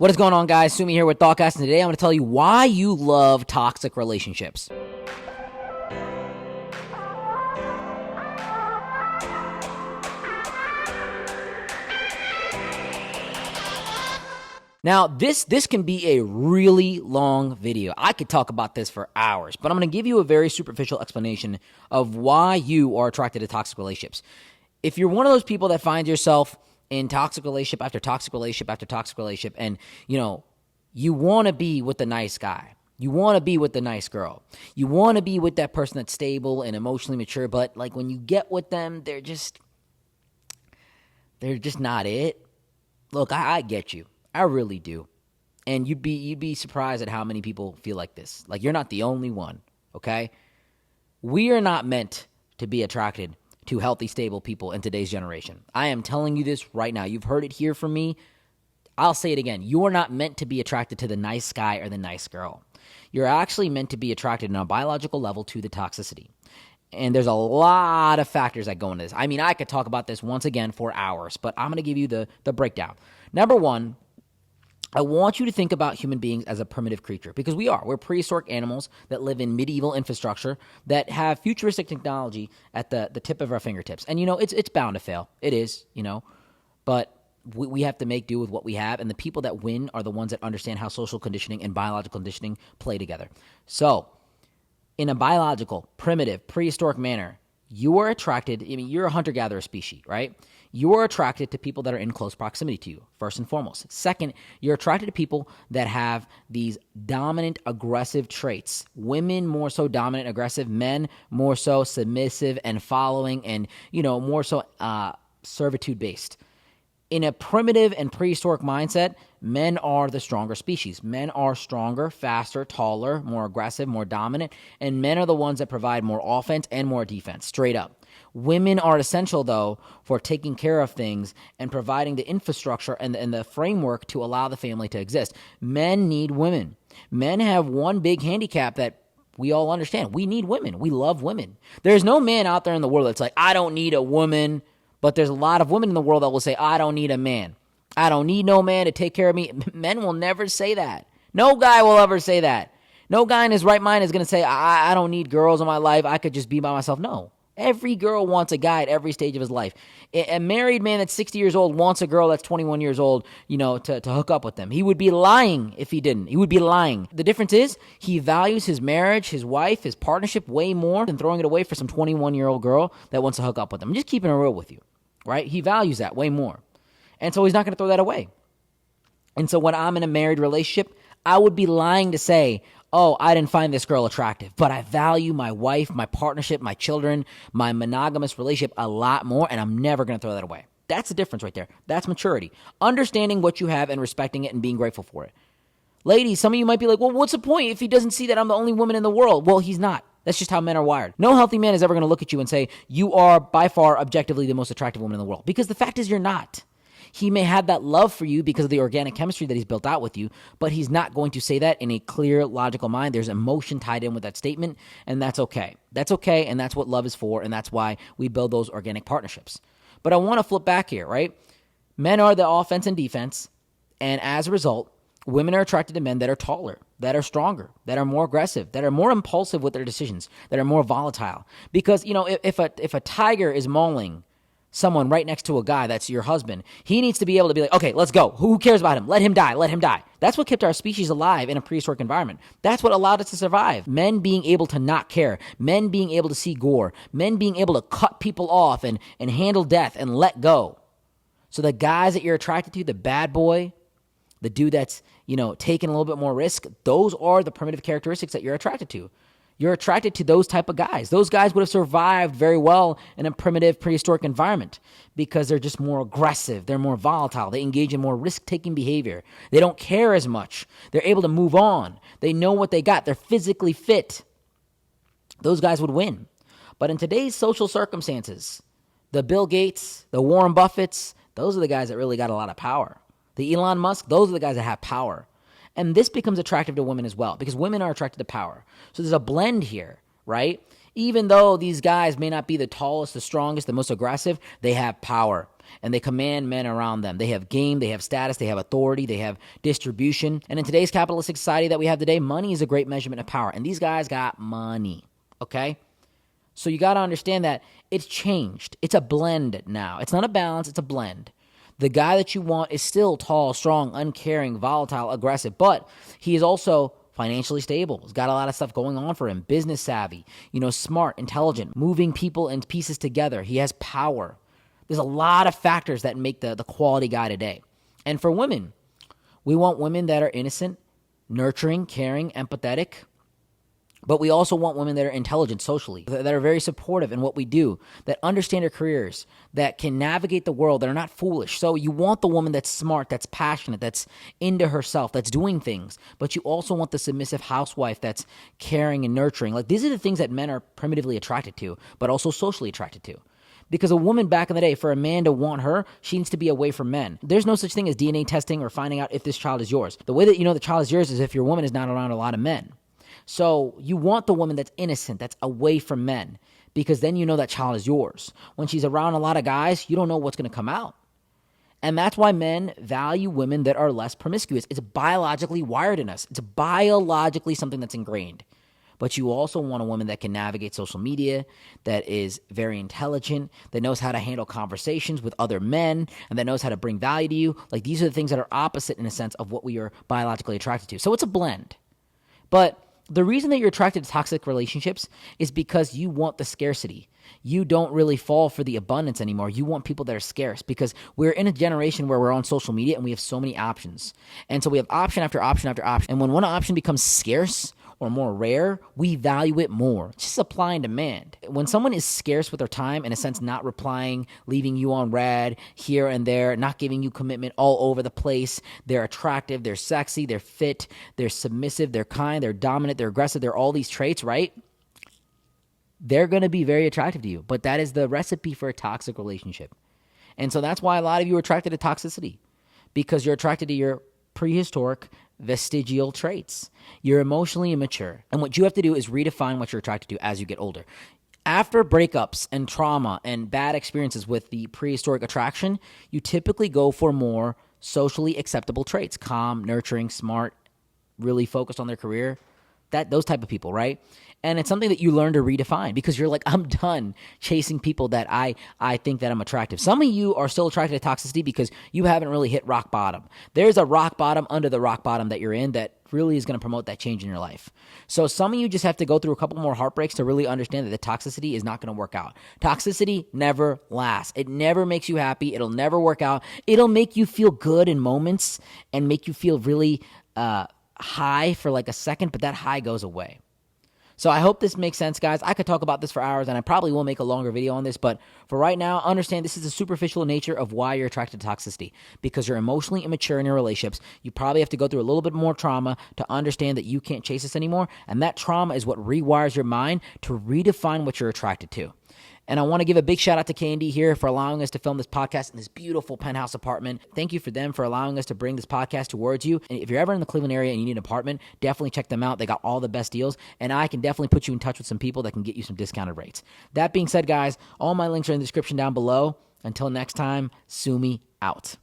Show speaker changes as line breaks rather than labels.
What is going on, guys? Sumi here with ThoughtCast, and today I'm going to tell you why you love toxic relationships. Now, this can be a really long video. I could talk about this for hours, but I'm going to give you a very superficial explanation of why you are attracted to toxic relationships. If you're one of those people that finds yourself in toxic relationship after toxic relationship after toxic relationship, and you want to be with the nice guy. You want to be with the nice girl. You want to be with that person that's stable and emotionally mature, but like when you get with them, they're just not it. Look, I get you. I really do. And you'd be surprised at how many people feel like this. Like, you're not the only one, okay? We are not meant to be attracted to healthy, stable people in today's generation. I am telling you this right now. You've heard it here from me. I'll say it again. You are not meant to be attracted to the nice guy or the nice girl. You're actually meant to be attracted on a biological level to the toxicity. And there's a lot of factors that go into this. I mean, I could talk about this once again for hours, but I'm going to give you the breakdown. Number one, I want you to think about human beings as a primitive creature, because we are. We're prehistoric animals that live in medieval infrastructure that have futuristic technology at the tip of our fingertips. And, it's bound to fail. It is, but we have to make do with what we have, and the people that win are the ones that understand how social conditioning and biological conditioning play together. So, in a biological, primitive, prehistoric manner, you are attracted, you're a hunter-gatherer species, right? You are attracted to people that are in close proximity to you, first and foremost. Second, you're attracted to people that have these dominant, aggressive traits. Women more so dominant, aggressive. Men more so submissive and following and, more so servitude-based. In a primitive and prehistoric mindset, men are the stronger species. Men are stronger, faster, taller, more aggressive, more dominant, and men are the ones that provide more offense and more defense, straight up. Women are essential, though, for taking care of things and providing the infrastructure and the framework to allow the family to exist. Men need women. Men have one big handicap that we all understand. We need women. We love women. There's no man out there in the world that's like, I don't need a woman. But there's a lot of women in the world that will say, I don't need a man. I don't need no man to take care of me. Men will never say that. No guy will ever say that. No guy in his right mind is going to say, I don't need girls in my life. I could just be by myself. No. Every girl wants a guy at every stage of his life. A married man that's 60 years old wants a girl that's 21 years old, to hook up with them. He would be lying if he didn't. He would be lying. The difference is he values his marriage, his wife, his partnership way more than throwing it away for some 21-year-old girl that wants to hook up with him. I'm just keeping it real with you, right? He values that way more. And so he's not going to throw that away. And so when I'm in a married relationship, I would be lying to say, oh, I didn't find this girl attractive, but I value my wife, my partnership, my children, my monogamous relationship a lot more, and I'm never going to throw that away. That's the difference right there. That's maturity. Understanding what you have and respecting it and being grateful for it. Ladies, some of you might be like, well, what's the point if he doesn't see that I'm the only woman in the world? Well, he's not. That's just how men are wired. No healthy man is ever going to look at you and say, you are by far objectively the most attractive woman in the world. Because the fact is you're not. He may have that love for you because of the organic chemistry that he's built out with you, but he's not going to say that in a clear, logical mind. There's emotion tied in with that statement, and that's okay. That's okay, and that's what love is for, and that's why we build those organic partnerships. But I want to flip back here, right? Men are the offense and defense, and as a result, women are attracted to men that are taller, that are stronger, that are more aggressive, that are more impulsive with their decisions, that are more volatile. Because, if a tiger is mauling someone right next to a guy that's your husband, he needs to be able to be like, okay, let's go. Who cares about him? Let him die. Let him die. That's what kept our species alive in a prehistoric environment. That's what allowed us to survive. Men being able to not care. Men being able to see gore. Men being able to cut people off and handle death and let go. So the guys that you're attracted to, the bad boy, the dude that's, taking a little bit more risk, those are the primitive characteristics that you're attracted to. You're attracted to those type of guys. Those guys would have survived very well in a primitive prehistoric environment because they're just more aggressive. They're more volatile. They engage in more risk-taking behavior. They don't care as much. They're able to move on. They know what they got. They're physically fit. Those guys would win. But in today's social circumstances, the Bill Gates, the Warren Buffetts, those are the guys that really got a lot of power. The Elon Musk, those are the guys that have power. And this becomes attractive to women as well because women are attracted to power. So there's a blend here, right? Even though these guys may not be the tallest, the strongest, the most aggressive, they have power and they command men around them. They have game, they have status, they have authority, they have distribution. And in today's capitalistic society that we have today, money is a great measurement of power. And these guys got money, okay? So you got to understand that it's changed. It's a blend now. It's not a balance, it's a blend. The guy that you want is still tall, strong, uncaring, volatile, aggressive, but he is also financially stable. He's got a lot of stuff going on for him. Business savvy, smart, intelligent, moving people and pieces together. He has power. There's a lot of factors that make the quality guy today. And for women, we want women that are innocent, nurturing, caring, empathetic. But we also want women that are intelligent socially, that are very supportive in what we do, that understand their careers, that can navigate the world, that are not foolish. So you want the woman that's smart, that's passionate, that's into herself, that's doing things. But you also want the submissive housewife that's caring and nurturing. Like, these are the things that men are primitively attracted to, but also socially attracted to. Because a woman back in the day, for a man to want her, she needs to be away from men. There's no such thing as DNA testing or finding out if this child is yours. The way that you know the child is yours is if your woman is not around a lot of men. So you want the woman that's innocent, that's away from men, because then you know that child is yours. When she's around a lot of guys, you don't know what's going to come out. And that's why men value women that are less promiscuous. It's biologically wired in us. It's biologically something that's ingrained. But you also want a woman that can navigate social media, that is very intelligent, that knows how to handle conversations with other men, and that knows how to bring value to you. Like, these are the things that are opposite in a sense of what we are biologically attracted to. So it's a blend. But the reason that you're attracted to toxic relationships is because you want the scarcity. You don't really fall for the abundance anymore. You want people that are scarce, because we're in a generation where we're on social media and we have so many options. And so we have option after option after option. And when one option becomes scarce or more rare, we value it more. It's just supply and demand. When someone is scarce with their time, in a sense, not replying, leaving you on red here and there, not giving you commitment all over the place, they're attractive, they're sexy, they're fit, they're submissive, they're kind, they're dominant, they're aggressive, they're all these traits, right? They're going to be very attractive to you. But that is the recipe for a toxic relationship. And so that's why a lot of you are attracted to toxicity, because you're attracted to your prehistoric vestigial traits. You're emotionally immature. And what you have to do is redefine what you're attracted to as you get older. After breakups and trauma and bad experiences with the prehistoric attraction, you typically go for more socially acceptable traits. Calm, nurturing, smart, really focused on their career. Those type of people, right? And it's something that you learn to redefine, because you're like, I'm done chasing people that I think that I'm attractive. Some of you are still attracted to toxicity because you haven't really hit rock bottom. There's a rock bottom under the rock bottom that you're in that really is going to promote that change in your life. So some of you just have to go through a couple more heartbreaks to really understand that the toxicity is not going to work out. Toxicity never lasts. It never makes you happy. It'll never work out. It'll make you feel good in moments and make you feel really high for like a second, but that high goes away. So I hope this makes sense, guys. I could talk about this for hours, and I probably will make a longer video on this, but for right now, understand this is the superficial nature of why you're attracted to toxicity, because you're emotionally immature in your relationships. You probably have to go through a little bit more trauma to understand that you can't chase this anymore, and that trauma is what rewires your mind to redefine what you're attracted to. And I want to give a big shout out to K&D here for allowing us to film this podcast in this beautiful penthouse apartment. Thank you for them for allowing us to bring this podcast towards you. And if you're ever in the Cleveland area and you need an apartment, definitely check them out. They got all the best deals. And I can definitely put you in touch with some people that can get you some discounted rates. That being said, guys, all my links are in the description down below. Until next time, Sumi out.